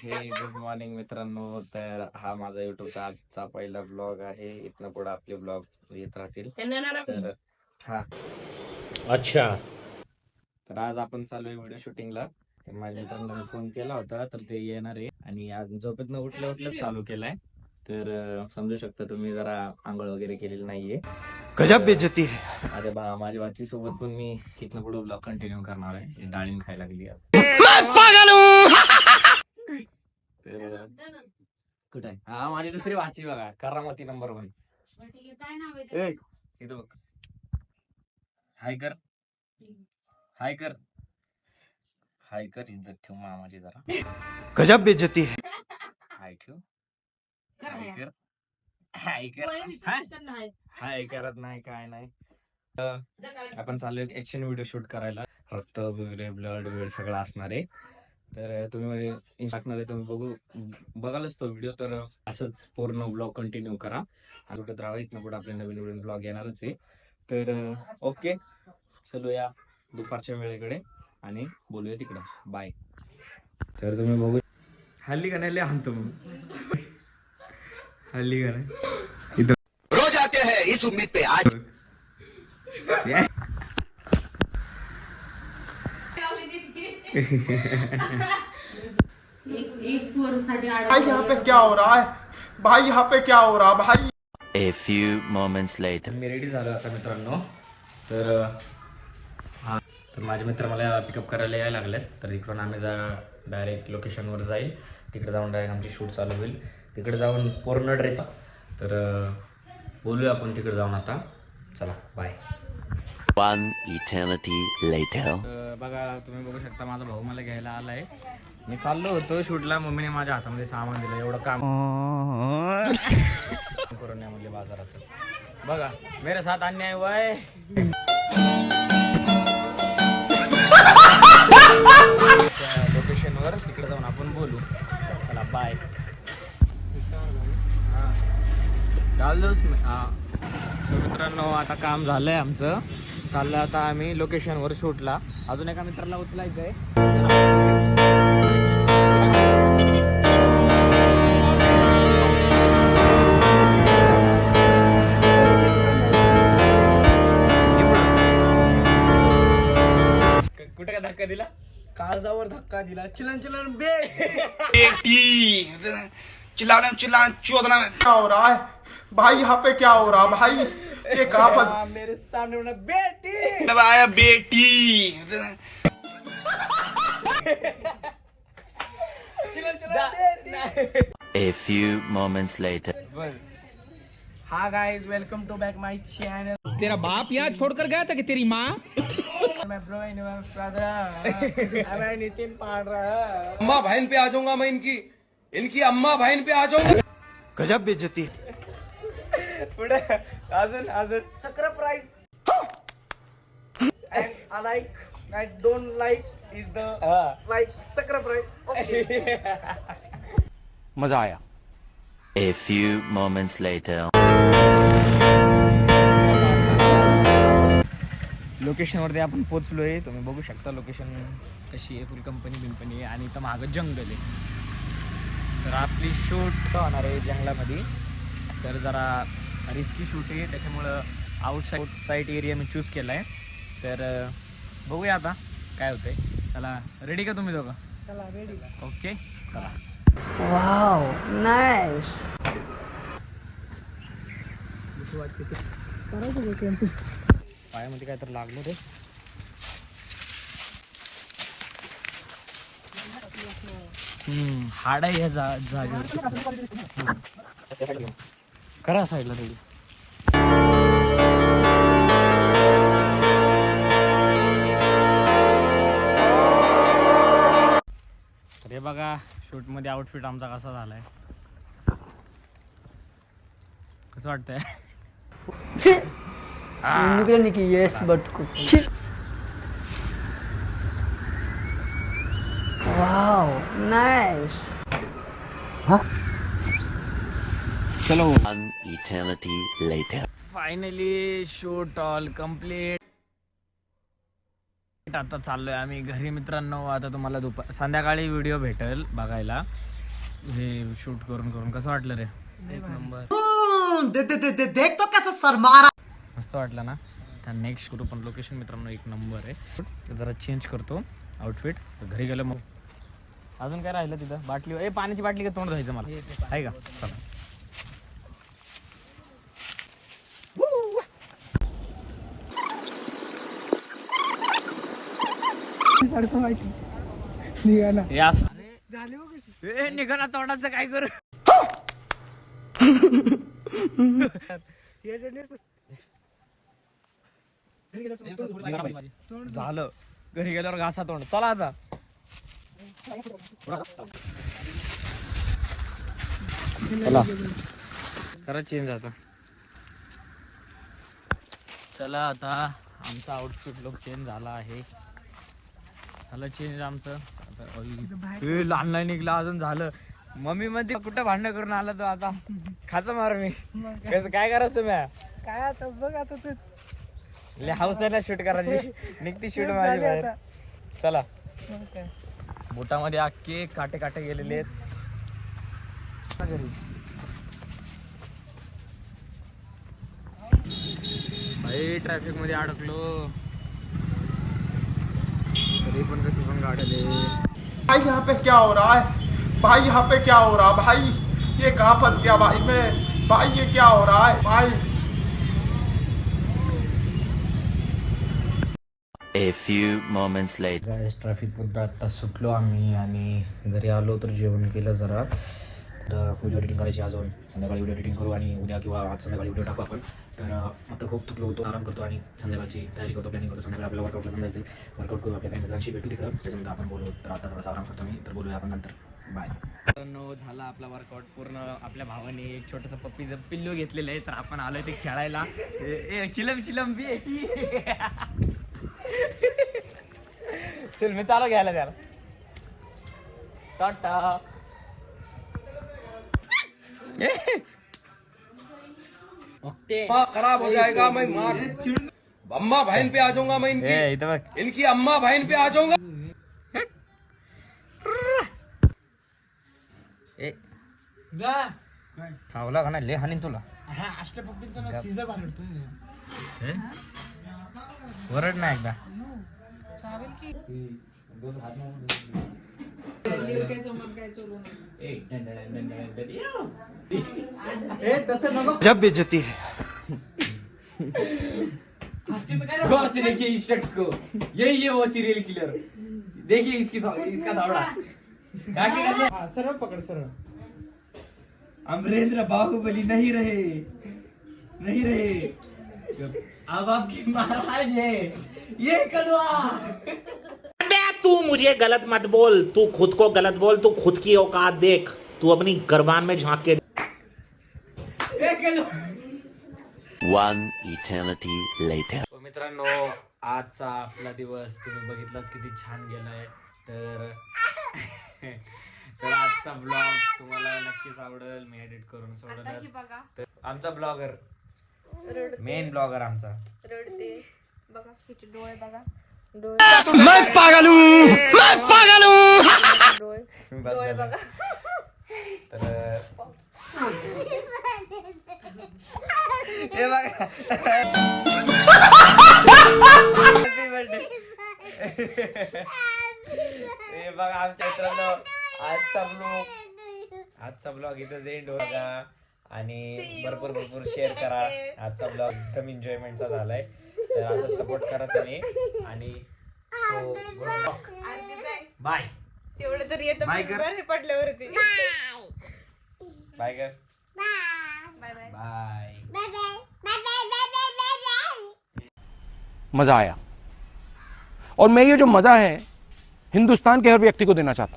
हे good morning मित्रांनो. तर हा माझा युट्यूबचा आजचा पहिला ब्लॉग आहे. इथनं पुढे आपले ब्लॉग येत राहतील. तर हा अच्छा. तर आज आपण चालू आहे व्हिडिओ शूटिंगला. तर माझ्या मित्रांना फोन केला होता तर ते येणार आहे आणि आज झोपेतनं उठल्या उठल्याच चालू केलाय. तर समजू शकता तुम्ही, जरा आंघोळ वगैरे केलेली नाहीये. गजब बेइज्जती है. माझ्या भाची सोबत पण मी इथनं पुढे ब्लॉग कंटिन्यू करणार आहे. डाळिंब खायला लागली आहे. कुठे आहे? हा, माझी दुसरी वाची बघा, करामती नंबर 1. इथं बघ. हाय कर, हाय कर, हाय कर. इज्जत ठेव मामाची जरा. गजब बेइज्जती है. हाय ठेव, हाय कर, हाय कर. हाय करत नाही, काय नाही. आपण चालू एक ऍक्शन व्हिडिओ शूट करायला. रक्त वगैरे, ब्लड वगैरे सगळं असणार आहे. तर तुम्ही टाकणार आहे, तुम्ही बघालच तो व्हिडिओ. तर असंच पूर्ण ब्लॉग कंटिन्यू करा आणि कुठं राहा. इथनं पुढे आपले नवीन नवीन ब्लॉग येणारच आहे. तर ओके, चलूया दुपारच्या वेळेकडे आणि बोलूया तिकडं. बाय. तर तुम्ही बघू, हल्ली का नाही लय आणतो मग, हल्ली का नाही इथं रोज आते हैं इस उम्मीद पे आज भाई यहाँ पे क्या हो रहा है, भाई यहाँ पे क्या हो रहा है भाई. A few moments later. Me ready झालो आता मित्रांनो. तर हा, तर माझे मित्र मला पिकअप करायला यायला लागलेत. तर इकडून आम्ही डायरेक्ट लोकेशनवर जाईल. तिकडे जाऊन डायरेक्ट आमची शूट चालू होईल. तिकडे जाऊन पूर्ण ड्रेस. तर बोलूया आपण तिकडे जाऊन आता. चला बाय. One eternity later. बघा, तुम्ही बघू शकता माझा भाऊ मला घ्यायला आलाय. मी चाललो होतो शूटला, मम्मीने माझ्या हातामध्ये सामान दिलं. एवढं काम करून या म्हणजे बाजाराचं. बघा, मेरे साथ अन्याय हुआ है. लोकेशनवर तिकडे जाऊन आपण बोलू. चला बाय. मित्रांनो, आता काम झालंय आमचं. चाललं आता आम्ही लोकेशनवर शूटला. अजून एका मित्राला उचलायचं आहे. कुठे का धक्का दिला? काळजावर धक्का दिला. चिलन चिलन चिल्लाना चोदना क्या हो रहा है भाई, यहाँ पे क्या हो रहा है भाई, ये कहाँ पर. मेरे सामने बेटी आया बेटी. A few moments later. हाँ guys, welcome to back my channel. तेरा बाप यहाँ छोड़कर गया था कि तेरी माँ? मैं ब्रो इन माय ब्रदर. मैं नितिन पांड्रा. अम्मा बहन पे आ जाऊंगा मैं, इनकी अम्मा बहन पे आ जाऊंगा. गजब बेइज्जती है. पुढे अजून सक्र price. I like, I don't like is the like सक्र प्राइस. मजा आया. A few moments later. लोकेशनवरती आपण पोचलोय. तुम्ही बघू शकता लोकेशन कशी आहे. फुल कंपनी आहे आणि इथं मागं जंगल आहे. तर आपली शूट होणार आहे जंगलामध्ये. तर जरा रिस्की शूट आहे, त्याच्यामुळं आउटसाईड एरिया मी चूज केला आहे. तर बघूया आता काय होतंय. चला, रेडी का तुम्ही दोघं? चला रेडी. ओके, चला. Wow, nice. पायामध्ये काय तर लागलं रे. हाड आहे या जागेवर. करा साईडला रेडी. तर हे बघा, शूट मध्ये आउटफिट आमचा कसा झालाय. कसं वाटतंय? Nicky, yes, but wow, nice. चलो. One eternity later. Finally shoot all complete. आता चाललोय आम्ही घरी मित्रांनो. आता तुम्हाला संध्याकाळी व्हिडिओ भेटेल बघायला. हे शूट करून करून कसं वाटलं रे? एक नंबर. देख तो कैसे सर मारा. मस्त वाटलं ना? तर नेक्स्ट करू पण लोकेशन मित्रांनो एक नंबर आहे. जरा चेंज करतो आउटफिट. घरी गेलो मग. अजून काय राहिलं तिथं? बाटली पाण्याची बाटली का तोंड धुवायचं मला आहे का? चला निघा तोंडाचं काय करू. झालं घरी गेल्यावर घासा तोंड. चला आता चला खरंच चेंज आता. चला आता आमचा आउटफिट लुक चेंज झाला आहे. झालं चेंज आमचं. लहान लहान निघला अजून. झालं मम्मी मध्ये कुठं भांडणं करून आला तो आता खाचा मार मी. कसं काय करायचं म्या काय आता बघ आता तूच ले हाऊस आहे ना शूट करायची. निघती शूट माझी बाहेर. चला बोटामध्ये अख्खे काटे काटे गेलेले आहेत. भाई ट्रॅफिक मध्ये अडकलो तरी पण कशी पण गाडले. भाई यहाँ पे क्या हो रहा है? भाई यहाँ पे क्या हो रहा है? भाई ये कहाँ फंस गया भाई मैं? भाई ये क्या हो रहा है भाई? A few moments later. Guys traffic पुन्हा आता सुटलो आम्ही आणि घरी आलो तर जेवण केलं जरा. तर व्हिडिओ एडिटिंग करायची अजून. संध्याकाळी व्हिडिओ एडिटिंग करू आणि उद्या किंवा आज संध्याकाळी व्हिडिओ टाकू आपण. तर आता खूप थकलो होतो. आराम करतो आणि संध्याकाळची तयारी करतो, प्लॅनिंग करतो. संध्याकाळी आपल्याला वर्कआउटला जायचं. वर्कआउट करू, आपल्या काही मित्रांशी भेटू तिकडं. त्याच्यानंतर आपण बोलू. तर आता थोडासा आराम करतो मी. तर बोलूया आपण नंतर. बाय. झाला आपला वर्कआउट पूर्ण. आपल्या भावाने एक छोटंसं पप्पीचं पिल्लू घेतलेलं आहे. तर आपण आलोय ते खेळायला. चिलम चिलम बी चल मी चालू घ्यायला त्याला. टाटा. अम्मा खराब हो जाएगा मैं मार अम्मा बहन पे आ जाऊंगा मैं इनकी अम्मा बहन पे आ जाऊंगा. चावला का नाही ले हानी तुला. असल्या पप्पीचं सीझर बाहेर वरड नाही एकदा. जब बेइज्जती है. गौर से देखिए इस शख्स को. यही है वो सीरियल किलर. देखिए इसका दौड़ा. सरळ पकड सरळ. अमरेंद्र बाहुबली नहीं रहे. अब आपकी महाराज है ये कलवा. तू मुझे गलत मत बोल. तू खुद को गलत बोल. तू खुद की औकात देख. तू अपनी गर्बान में झांक के. One eternity later. मित्रांनो आजचा आपला दिवस तुम्ही बघितलाच किती छान गेलाय. तर आजचा ब्लॉग तुम्हाला नक्कीच आवडेल. मी एडिट करून सोडणार. आमचा ब्लॉगर मेन ब्लॉगर आमचा रडते बघा. हिचे डोळे बघा. मैं पागल हूँ. डोळे बघा. तर हे बघा हे बघा आमच्या मित्रांनो आजचा ब्लॉग इथं एंड होगा. आणि भरपूर शेअर करा. आजचा ब्लॉग एकदम एन्जॉयमेंटचा झालाय. तर असं सपोर्ट करा तुम्ही. आणि सो बाय. तेवढं तरी येतं बाय कर. हे पडल्यावरती. बाय कर. Bye bye bye. मजा आया. और मैं ये जो मजा है हिंदुस्तान के हर व्यक्ति को देना चाहता हूं.